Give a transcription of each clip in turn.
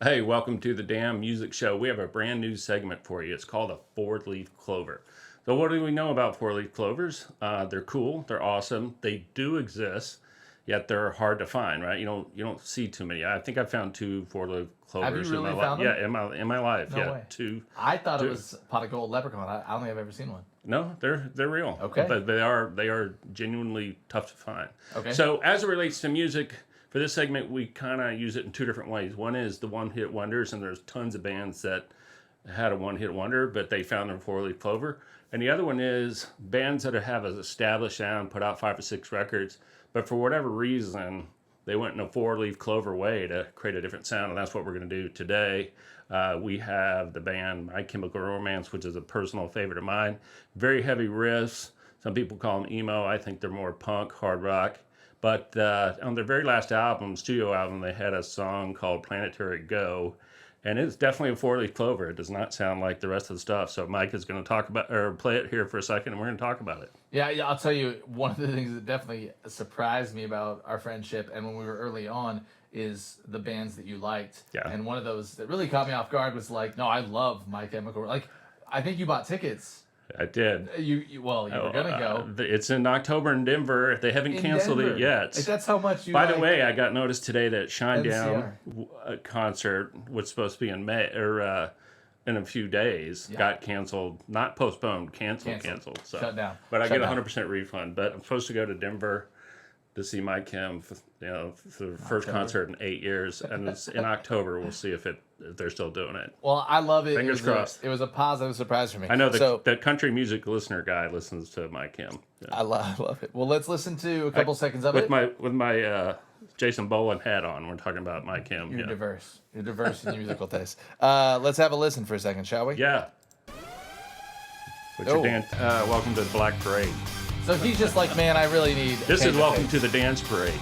Hey, welcome to the Damn Music Show. We have a brand new segment for you. It's called a four-leaf clover. So, what do we know about four-leaf clovers? They're cool. They're awesome. They do exist, yet they're hard to find. Right? You don't see too many. I think I found two four-leaf Have you clovers in my really life. found them? Yeah, in my life. No Yeah, way. two. I thought it Two. was pot of gold leprechaun. I don't think I've ever seen one. No, they're real. Okay. But they are genuinely tough to find. Okay. So as it relates to music, for this segment we kind of use it in two different ways. One is the one-hit wonders, and there's tons of bands that had a one-hit wonder, but they found their four-leaf clover. And the other one is bands that have an established sound, put out 5 or 6 records, but for whatever reason they went in a four-leaf clover way to create a different sound, and that's what we're going to do today. We have the band My Chemical Romance, which is a personal favorite of mine. Very heavy riffs. Some people call them emo. I think they're more punk, hard rock. But on their very last album, studio album, they had a song called Planetary Go. And it's definitely a four-leaf clover. It does not sound like the rest of the stuff. So Mike is going to talk about, or play it here for a second, and we're going to talk about it. Yeah, I'll tell you, one of the things that definitely surprised me about our friendship and when we were early on is the bands that you liked. Yeah. And one of those that really caught me off guard was like, no, I love My Chemical. Like, I think you bought tickets. I did. You were gonna go. It's in October in Denver. They haven't canceled Denver. it yet. Like, that's how much you. By the like way, I got notice today that Shinedown MCR. concert was supposed to be in May or in a few days. Yeah. Got canceled, not postponed, canceled. So, Shut down. But I Shut get a down. 100% refund. But I'm supposed to go to Denver to see my Chem, for the first concert in 8 years, and it's in October. We'll see if they're still doing it. Well, I love it. Fingers crossed. It was a positive surprise for me. I know So, the country music listener guy listens to my Chem. Yeah. I love it. Well, let's listen to a couple seconds of it. With my Jason Boland hat on. We're talking about my Chem. You're Yeah. diverse. You're diverse in your musical taste. Let's have a listen for a second, shall we? Yeah. Oh. Welcome to the Black Parade. So he's just like, man, I really need. This is welcome to the dance parade.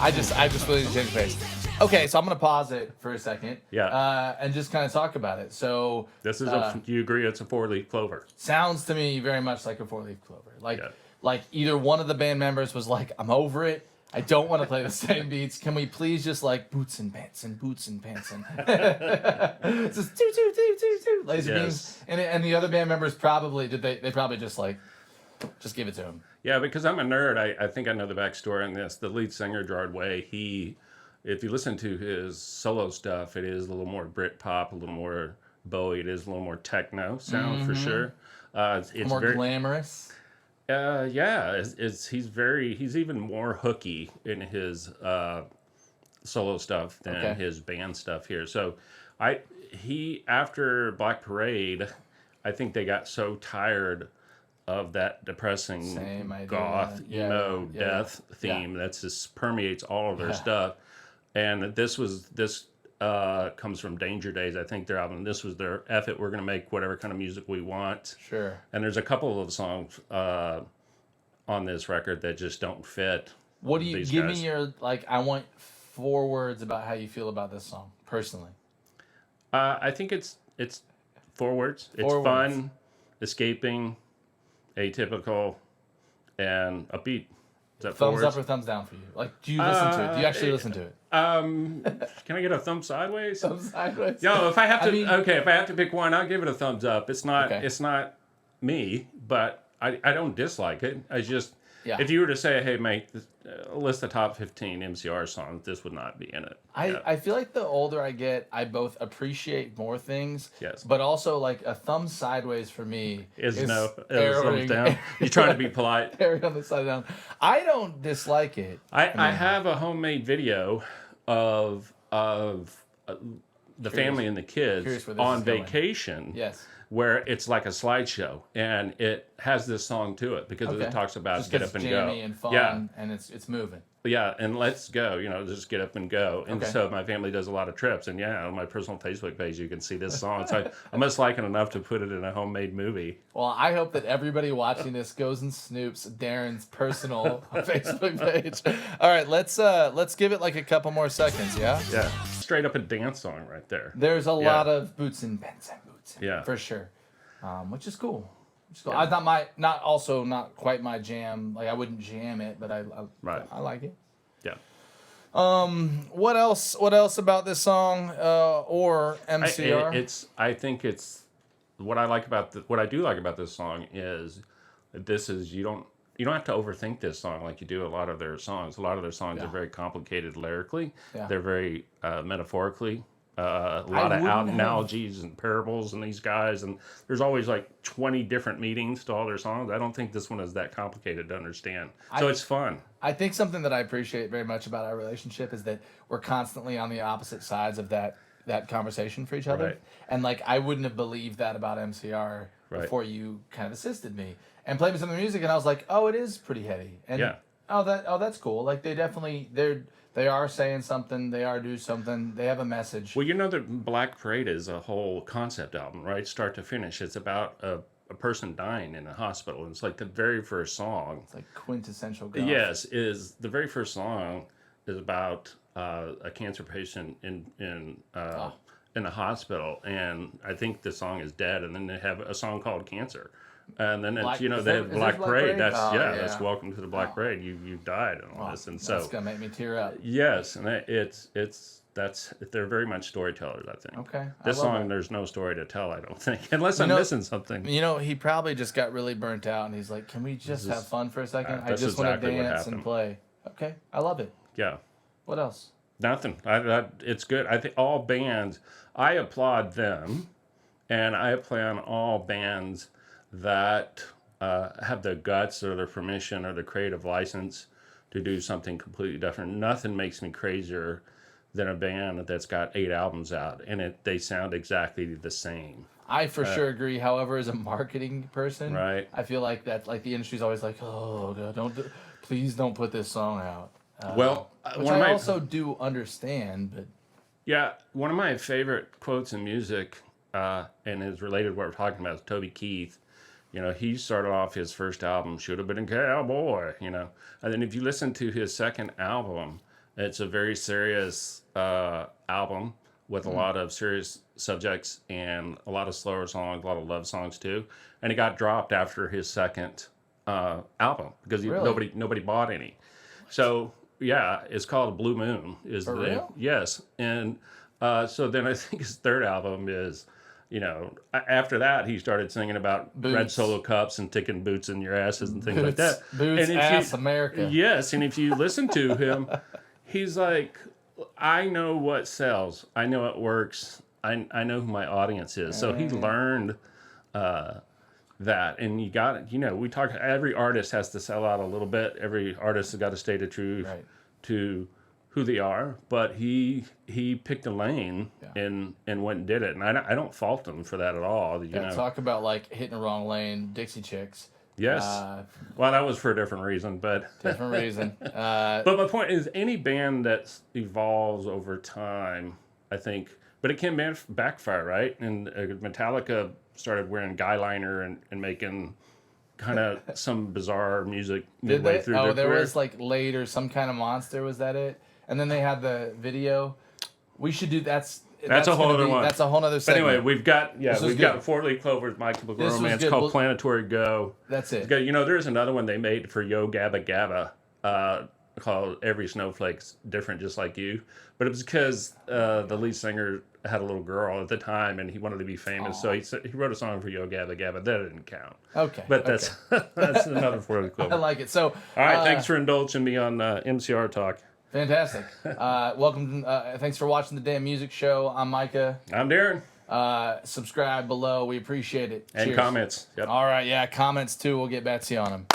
I just really need to change pace. Okay, so I'm gonna pause it for a second. Yeah. And just kind of talk about it. So This is do you agree it's a four-leaf clover? sounds to me very much like a four-leaf clover. Yeah. Like either one of the band members was like, I'm over it. I don't want to play the same beats. Can we please just like boots and pants and boots and pants and just two laser beams? And the other band members probably they probably just like just give it to him. Yeah, because I'm a nerd. I think I know the backstory on this. The lead singer, Gerard Way, if you listen to his solo stuff, it is a little more Britpop, a little more Bowie. It is a little more techno sound for sure. It's More very glamorous. yeah. He's even more hooky in his solo stuff than his band stuff here. So after Black Parade, I think they got so tired of that depressing goth emo death theme that just permeates all of their stuff. And this comes from Danger Days, I think, their album. This was their F it, we're gonna make whatever kind of music we want. Sure. And there's a couple of songs on this record that just don't fit. What do you these give guys. me your like? I want 4 words about how you feel about this song personally. I think it's 4 words. It's 4 fun, words. escaping, atypical, and upbeat. Is that 4 Thumbs words? up or thumbs down for you? Like, do you listen to it? Do you actually listen to it? Can I get a thumb sideways? Thumbs sideways. Yo, if I have to, mean- if I have to pick one, I'll give it a thumbs up. It's not, Okay. it's not me, but I don't dislike it. I just, Yeah. if you were to say, hey, mate, list the top 15 MCR songs, this would not be in it. I feel like the older I get, I both appreciate more things. Yes. But also, like, a thumb sideways for me Is thumbs erring- down. You're trying to be polite. erring on the side down. I don't dislike it. I have a homemade video of the family and the kids Curious where this on is going. vacation. Yes. Where it's like a slideshow, and it has this song to it because Okay. it talks about Just get 'cause up and it's go. jammy and fun, Yeah, and it's moving. yeah, and let's go. Just get up and go. And Okay. so my family does a lot of trips, and on my personal Facebook page you can see this song. So I must like it enough to put it in a homemade movie. Well, I hope that everybody watching this goes and snoops Darren's personal Facebook page. All right, let's give it like a couple more seconds, yeah? Yeah, straight up a dance song right there. There's a lot of boots and pants and boots. Yeah. For sure. Which is cool. I thought not quite my jam. Like I wouldn't jam it, but I Right. like it. Yeah. What else? What else about this song or MCR? I think it's what I like about what I do like about this song is this is you don't have to overthink this song like you do a lot of their songs. A lot of their songs are very complicated lyrically. Yeah. They're very metaphorically. A lot of analogies and parables in these guys, and there's always like 20 different meanings to all their songs. I don't think this one is that complicated to understand, so it's fun. I think something that I appreciate very much about our relationship is that we're constantly on the opposite sides of that conversation for each other. Right. And like I wouldn't have believed that about MCR before you kind of assisted me and played me some of the music, and I was like, oh, it is pretty heady. And that's cool. Like they are saying something, they are doing something, they have a message. Well, you know that Black Parade is a whole concept album, right? Start to finish. It's about a person dying in a hospital. It's like the very first song. It's like quintessential goth. Yes, is the very first song is about a cancer patient in a hospital, and I think the song is Dead, and then they have a song called Cancer. And then it's, they have Black Parade. That's that's Welcome to the Black Parade. You died on this, and so that's gonna make me tear up. Yes, and they're very much storytellers. I think. Okay. This song, there's no story to tell. I don't think, unless I'm missing something. He probably just got really burnt out, and he's like, "Can we just have fun for a second? I just want to dance and play." Okay, I love it. Yeah. What else? Nothing. It's good. I think all bands. I applaud them, and I applaud all bands that have the guts or the permission or the creative license to do something completely different. Nothing makes me crazier than a band that's got 8 albums out and they sound exactly the same. I for sure agree. However, as a marketing person, right, I feel like that the industry's always like, oh, God, please don't put this song out. Which I also do understand, but yeah, one of my favorite quotes in music, and is related to what we're talking about, is Toby Keith. He started off his first album, Should Have Been a Cowboy, and then if you listen to his second album, it's a very serious album with a lot of serious subjects and a lot of slower songs, a lot of love songs too. And it got dropped after his second album because nobody bought any. So yeah, it's called Blue Moon. For real? Yes, and so then I think his third album is. After that, he started singing about red Solo cups and taking boots in your asses and things like that. Boots, ass, America. Yes, and if you listen to him, he's like, I know what sells. I know it works. I know who my audience is. So he learned that. And you got it. We talk, every artist has to sell out a little bit. Every artist has got to stay the truth to who they are, but he picked a lane and went and did it, and I don't fault him for that at all. Talk about like hitting the wrong lane, Dixie Chicks. Yes, well, that was for a different reason, but but my point is, any band that evolves over time, I think, but it can backfire, right? And Metallica started wearing guy liner and making kind of some bizarre music midway through their there career. Was like later Some Kind of Monster, was that it? And then they had the video. We should do that's a whole other one. That's a whole other segment. But anyway, we've got 4 Leaf Clovers, My Chemical Romance, called Planetary Go. That's it. There's another one they made for Yo Gabba Gabba called Every Snowflake's Different Just Like You. But it was because the lead singer had a little girl at the time and he wanted to be famous. So he wrote a song for Yo Gabba Gabba. That didn't count. Okay. But that's another 4 Leaf Clover. I like it. So, all right, thanks for indulging me on MCR talk. Fantastic. Welcome. Thanks for watching the Damn Music Show. I'm Micah. I'm Darren. Subscribe below. We appreciate it. And Cheers. comments. Yep. All right. Yeah, comments too. We'll get Betsy on them.